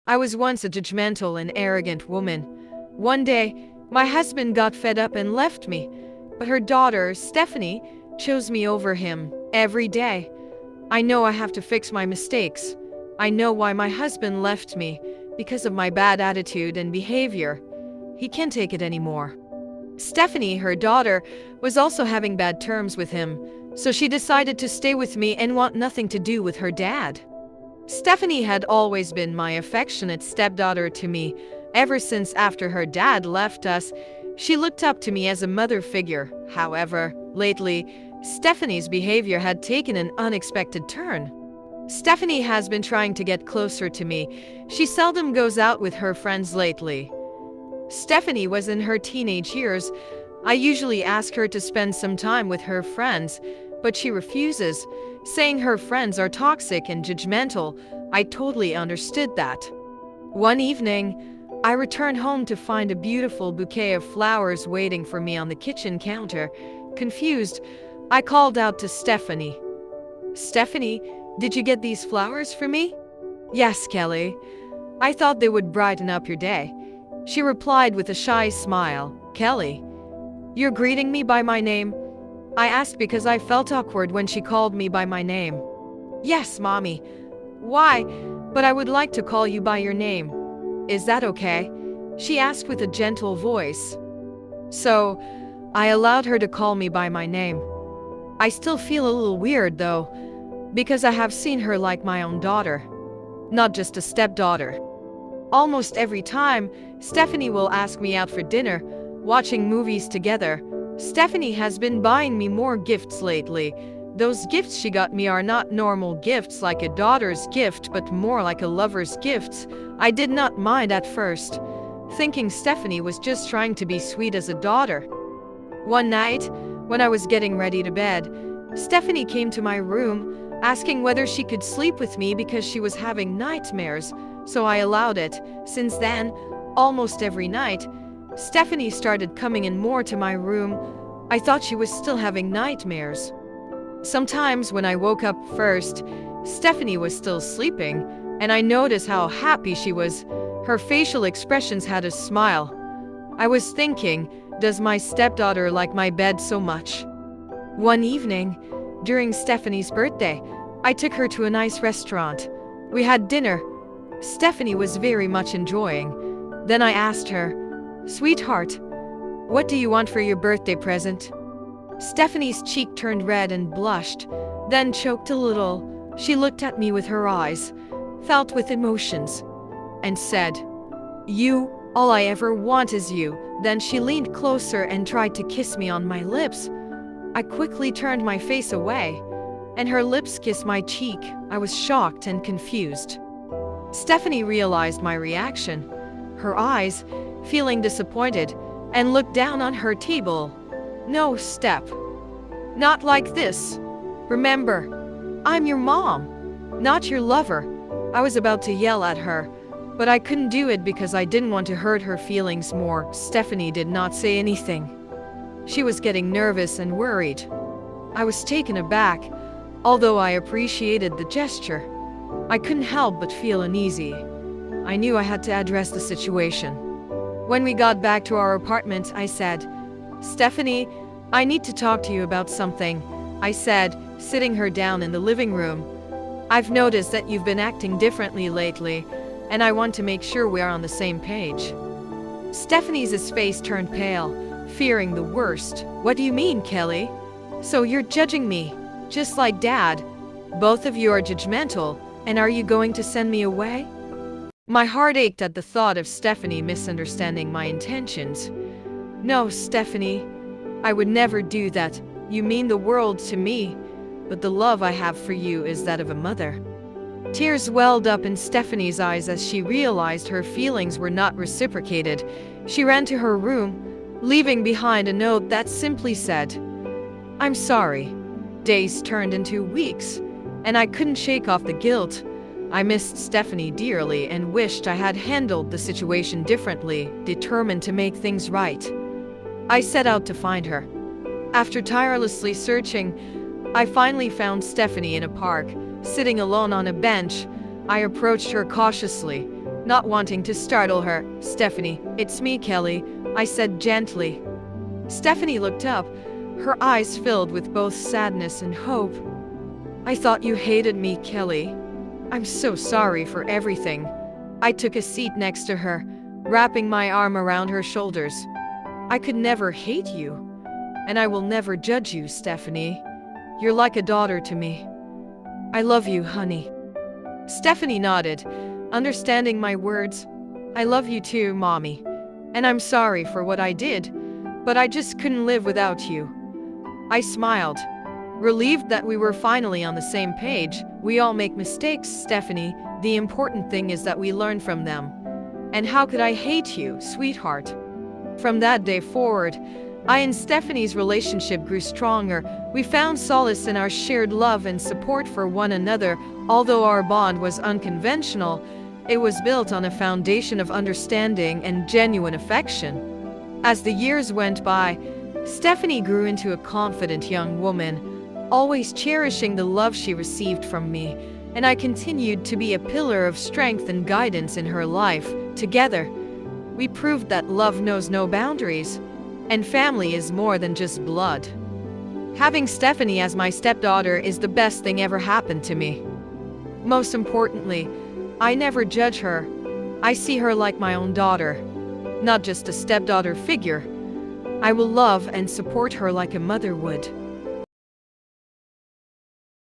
I was once a judgmental and arrogant woman. One day, my husband got fed up and left me, but her daughter, Stephanie, chose me over him every day. I know I have to fix my mistakes. I know why my husband left me, because of my bad attitude and behavior. He can't take it anymore. Stephanie, her daughter, was also having bad terms with him, so she decided to stay with me and want nothing to do with her dad. Stephanie had always been my affectionate stepdaughter to me. Ever since after her dad left us, she looked up to me as a mother figure. However, lately, Stephanie's behavior had taken an unexpected turn. Stephanie has been trying to get closer to me. She seldom goes out with her friends lately. Stephanie was in her teenage years. I usually ask her to spend some time with her friends, but she refuses, saying her friends are toxic and judgmental. I totally understood that. One evening, I returned home to find a beautiful bouquet of flowers waiting for me on the kitchen counter. Confused, I called out to Stephanie. "Stephanie, did you get these flowers for me?" "Yes, Kelly. I thought they would brighten up your day." She replied with a shy smile. "Kelly, you're greeting me by my name?" I asked because I felt awkward when she called me by my name. "Yes, Mommy." "Why? But I would like to call you by your name. Is that okay?" she asked with a gentle voice. So, I allowed her to call me by my name. I still feel a little weird though, because I have seen her like my own daughter, not just a stepdaughter. Almost every time, Stephanie will ask me out for dinner, watching movies together. Stephanie has been buying me more gifts lately. Those gifts she got me are not normal gifts like a daughter's gift, but more like a lover's gifts. I did not mind at first, thinking Stephanie was just trying to be sweet as a daughter. One night, when I was getting ready to bed, Stephanie came to my room, asking whether she could sleep with me because she was having nightmares, so I allowed it. Since then, almost every night, Stephanie started coming in more to my room. I thought she was still having nightmares. Sometimes when I woke up first, Stephanie was still sleeping, and I noticed how happy she was. Her facial expressions had a smile. I was thinking, does my stepdaughter like my bed so much? One evening, during Stephanie's birthday, I took her to a nice restaurant. We had dinner. Stephanie was very much enjoying. Then I asked her, "Sweetheart, what do you want for your birthday present?" Stephanie's cheek turned red and blushed, then choked a little. She looked at me with her eyes, filled with emotions, and said, "You, all I ever want is you." Then she leaned closer and tried to kiss me on my lips. I quickly turned my face away, and her lips kissed my cheek. I was shocked and confused. Stephanie realized my reaction. Her eyes, feeling disappointed, and looked down on her table. "No, Step. Not like this. Remember, I'm your mom, not your lover." I was about to yell at her, but I couldn't do it because I didn't want to hurt her feelings more. Stephanie did not say anything. She was getting nervous and worried. I was taken aback, although I appreciated the gesture. I couldn't help but feel uneasy. I knew I had to address the situation. When we got back to our apartment, I said, "Stephanie, I need to talk to you about something," I said, sitting her down in the living room. "I've noticed that you've been acting differently lately, and I want to make sure we are on the same page." Stephanie's face turned pale, fearing the worst. "What do you mean, Kelly? So you're judging me, just like Dad? Both of you are judgmental, and are you going to send me away?" My heart ached at the thought of Stephanie misunderstanding my intentions. "No, Stephanie, I would never do that. You mean the world to me, but the love I have for you is that of a mother." Tears welled up in Stephanie's eyes as she realized her feelings were not reciprocated. She ran to her room, leaving behind a note that simply said, "I'm sorry." Days turned into weeks, and I couldn't shake off the guilt. I missed Stephanie dearly and wished I had handled the situation differently, determined to make things right. I set out to find her. After tirelessly searching, I finally found Stephanie in a park, sitting alone on a bench. I approached her cautiously. Not wanting to startle her, "Stephanie, it's me, Kelly," I said gently. Stephanie looked up, her eyes filled with both sadness and hope. "I thought you hated me, Kelly. I'm so sorry for everything." I took a seat next to her, wrapping my arm around her shoulders. "I could never hate you, and I will never judge you, Stephanie. You're like a daughter to me. I love you, honey." Stephanie nodded, understanding my words. "I love you too, Mommy. And I'm sorry for what I did, but I just couldn't live without you." I smiled, relieved that we were finally on the same page. "We all make mistakes, Stephanie. The important thing is that we learn from them. And how could I hate you, sweetheart?" From that day forward, I and Stephanie's relationship grew stronger. We found solace in our shared love and support for one another. Although our bond was unconventional, it was built on a foundation of understanding and genuine affection. As the years went by, Stephanie grew into a confident young woman, always cherishing the love she received from me, and I continued to be a pillar of strength and guidance in her life. Together, we proved that love knows no boundaries, and family is more than just blood. Having Stephanie as my stepdaughter is the best thing ever happened to me. Most importantly, I never judge her. I see her like my own daughter, not just a stepdaughter figure. I will love and support her like a mother would.